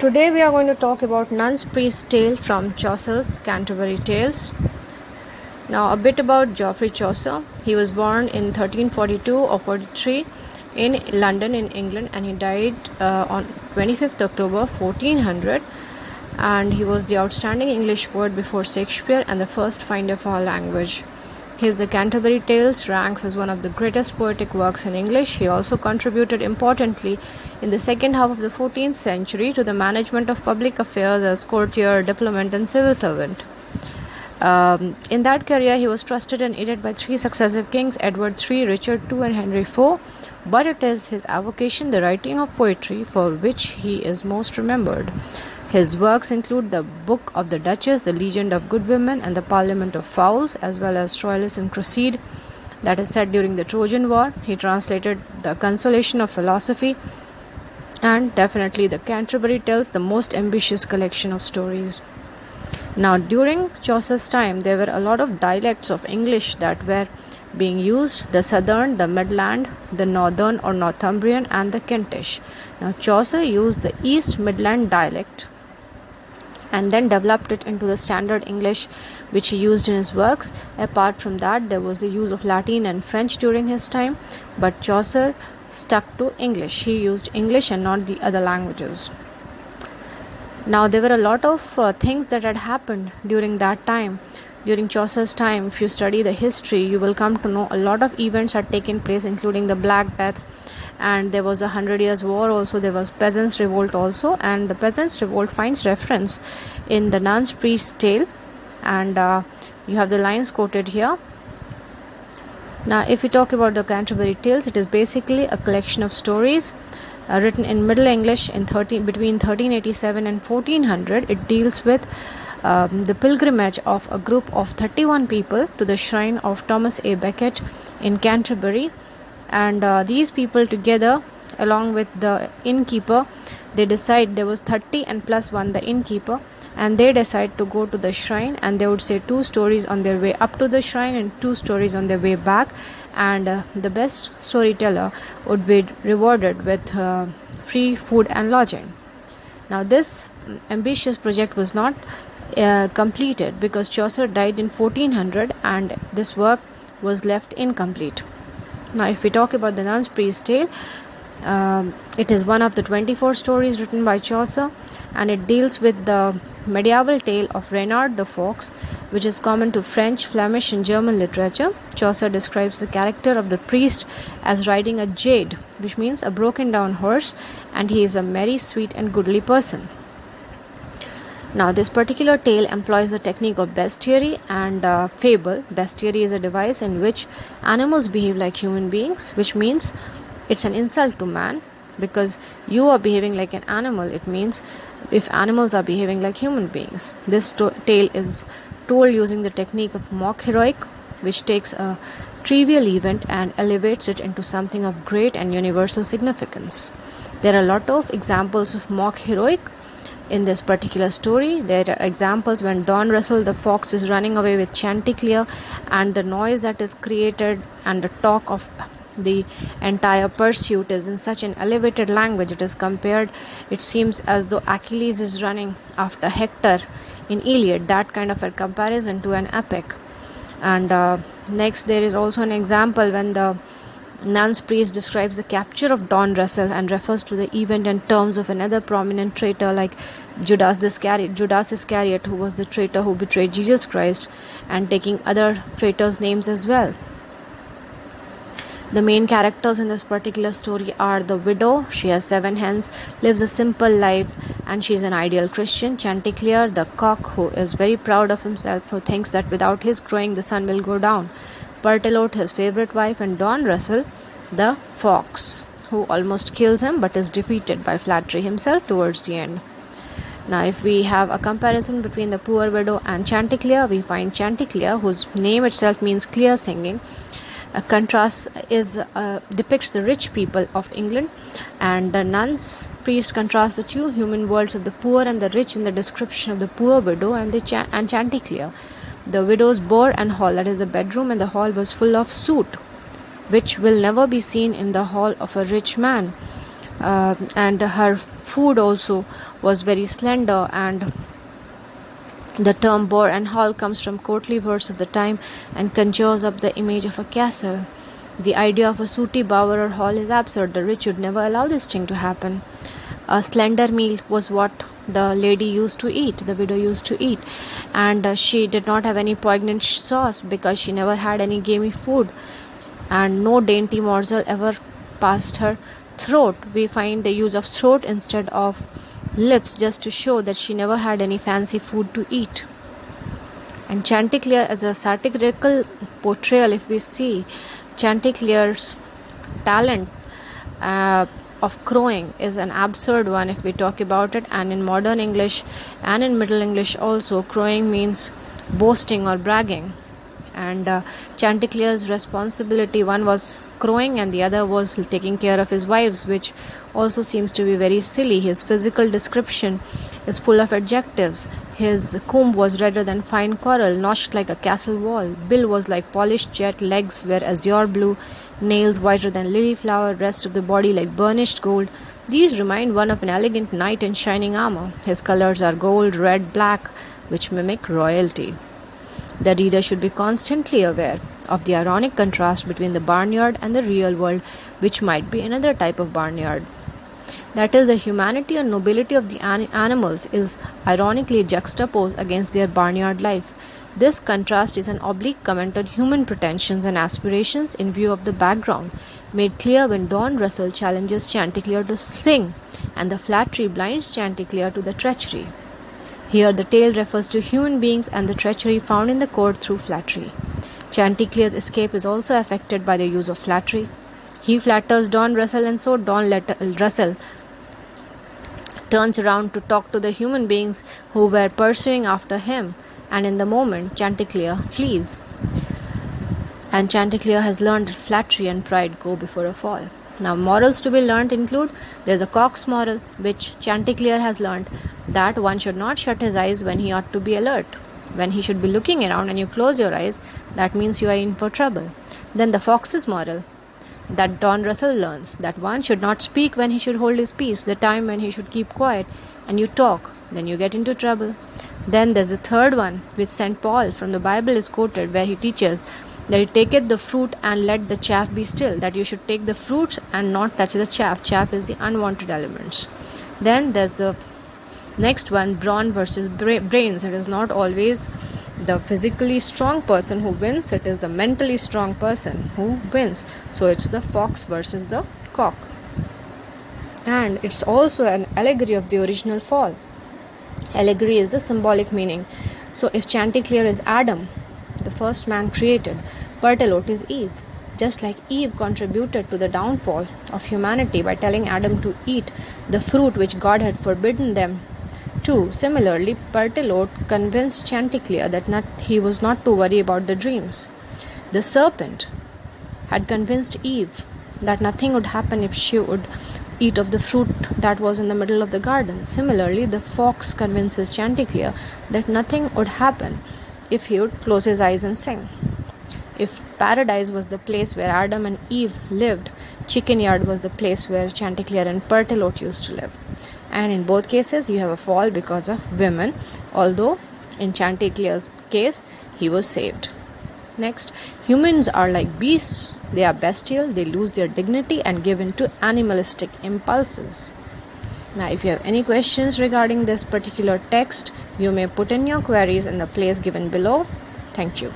Today we are going to talk about Nun's Priest's Tale from Chaucer's Canterbury Tales. Now, a bit about Geoffrey Chaucer. He was born in 1342 or 43 in London, in England, and he died on 25th October 1400. And he was the outstanding English poet before Shakespeare and the first finder of our language. His The Canterbury Tales ranks as one of the greatest poetic works in English. He also contributed importantly in the second half of the 14th century to the management of public affairs as courtier, diplomat, and civil servant. In that career, he was trusted and aided by three successive kings, Edward III, Richard II, and Henry IV. But it is his avocation, the writing of poetry, for which he is most remembered. His works include the Book of the Duchess, the Legend of Good Women, and the Parliament of Fowls, as well as Troilus and Cresside, that is set during the Trojan War. He translated the Consolation of Philosophy, and definitely the Canterbury Tales, the most ambitious collection of stories. Now, during Chaucer's time, there were a lot of dialects of English that were being used: the Southern, the Midland, the Northern or Northumbrian, and the Kentish. Now, Chaucer used the East Midland dialect and then developed it into the standard English which he used in his works. Apart from that, there was the use of Latin and French during his time, but Chaucer stuck to English. He used English and not the other languages. Now, there were a lot of things that had happened during that time. During Chaucer's time, if you study the history, you will come to know a lot of events had taken place, including the Black Death, and there was 100 Years' War also. There was Peasants' Revolt also, and the Peasants' Revolt finds reference in the Nun's Priest's Tale, and you have the lines quoted here. Now, if we talk about the Canterbury Tales, it is basically a collection of stories written in Middle English between 1387 and 1400. It deals with the pilgrimage of a group of 31 people to the shrine of Thomas A. Becket in Canterbury, and these people together, along with the innkeeper, they decide, there was 30 and plus 1 the innkeeper, and they decide to go to the shrine, and they would say 2 stories on their way up to the shrine and 2 stories on their way back, and the best storyteller would be rewarded with free food and lodging. Now, this ambitious project was not completed because Chaucer died in 1400 and this work was left incomplete. Now, if we talk about the Nun's Priest's Tale, it is one of the 24 stories written by Chaucer, and it deals with the medieval tale of Reynard the Fox, which is common to French, Flemish, and German literature. Chaucer describes the character of the priest as riding a jade, which means a broken down horse, and he is a merry, sweet, and goodly person. Now, this particular tale employs the technique of bestiary and fable. Bestiary is a device in which animals behave like human beings, which means it's an insult to man, because you are behaving like an animal. It means if animals are behaving like human beings. This tale is told using the technique of mock heroic, which takes a trivial event and elevates it into something of great and universal significance. There are a lot of examples of mock heroic in this particular story. There are examples when Don Russell the fox is running away with Chanticleer, and the noise that is created and the talk of the entire pursuit is in such an elevated language. It is compared, it seems as though Achilles is running after Hector in Iliad, that kind of a comparison to an epic. And next, there is also an example when the Nun's Priest describes the capture of Don Russell and refers to the event in terms of another prominent traitor like Judas Iscariot, who was the traitor who betrayed Jesus Christ, and taking other traitors' names as well. The main characters in this particular story are the widow. She has 7 hens, lives a simple life, and she is an ideal Christian. Chanticleer, the cock, who is very proud of himself, who thinks that without his crowing the sun will go down. Bertelotte, his favorite wife, and Don Russell, the fox, who almost kills him but is defeated by flattery himself towards the end. Now, if we have a comparison between the poor widow and Chanticleer, we find Chanticleer, whose name itself means clear singing. A contrast depicts the rich people of England, and the Nun's Priest contrasts the two human worlds of the poor and the rich in the description of the poor widow and Chanticleer. The widow's bower and hall, that is the bedroom and the hall, was full of soot, which will never be seen in the hall of a rich man. and her food also was very slender, and the term boar and hall comes from courtly words of the time and conjures up the image of a castle. The idea of a sooty bower or hall is absurd. The rich would never allow this thing to happen. A slender meal was what the lady used to eat, the widow used to eat, and she did not have any poignant sauce because she never had any gamey food, and no dainty morsel ever passed her throat. We find the use of throat instead of lips just to show that she never had any fancy food to eat. And Chanticleer as a satirical portrayal, if we see Chanticleer's talent of crowing is an absurd one if we talk about it, and in modern English and in Middle English also, crowing means boasting or bragging. And Chanticleer's responsibility, one was crowing and the other was taking care of his wives, which also seems to be very silly. His physical description is full of adjectives. His comb was redder than fine coral, notched like a castle wall. Bill was like polished jet, legs were azure blue, nails whiter than lily flower, rest of the body like burnished gold. These remind one of an elegant knight in shining armor. His colors are gold, red, black, which mimic royalty. The reader should be constantly aware of the ironic contrast between the barnyard and the real world, which might be another type of barnyard. That is, the humanity and nobility of the animals is ironically juxtaposed against their barnyard life. This contrast is an oblique comment on human pretensions and aspirations in view of the background, made clear when Don Russell challenges Chanticleer to sing, and the flattery blinds Chanticleer to the treachery. Here the tale refers to human beings and the treachery found in the court through flattery. Chanticleer's escape is also affected by the use of flattery. He flatters Don Russell, and so Don Russell turns around to talk to the human beings who were pursuing after him, and in the moment Chanticleer flees. And Chanticleer has learned that flattery and pride go before a fall. Now, morals to be learnt include, there's a cock's moral, which Chanticleer has learnt, that one should not shut his eyes when he ought to be alert. When he should be looking around and you close your eyes, that means you are in for trouble. Then the fox's moral, that Don Russell learns, that one should not speak when he should hold his peace, the time when he should keep quiet, and you talk, then you get into trouble. Then there's a third one, which St. Paul from the Bible is quoted, where he teaches that he taketh the fruit and let the chaff be still, that you should take the fruits and not touch the chaff. Chaff is the unwanted elements. Then there's the next one, brawn versus brains. It is not always the physically strong person who wins, it is the mentally strong person who wins. So it's the fox versus the cock. And it's also an allegory of the original fall. Allegory is the symbolic meaning. So if Chanticleer is Adam, the first man created, Berthelot is Eve. Just like Eve contributed to the downfall of humanity by telling Adam to eat the fruit which God had forbidden them to, similarly, Berthelot convinced Chanticleer that he was not to worry about the dreams. The serpent had convinced Eve that nothing would happen if she would eat of the fruit that was in the middle of the garden. Similarly, the fox convinces Chanticleer that nothing would happen if he would close his eyes and sing. If paradise was the place where Adam and Eve lived, Chicken Yard was the place where Chanticleer and Berthelot used to live. And in both cases, you have a fall because of women, although in Chanticleer's case, he was saved. Next, humans are like beasts. They are bestial, they lose their dignity and give in to animalistic impulses. Now, if you have any questions regarding this particular text, you may put in your queries in the place given below. Thank you.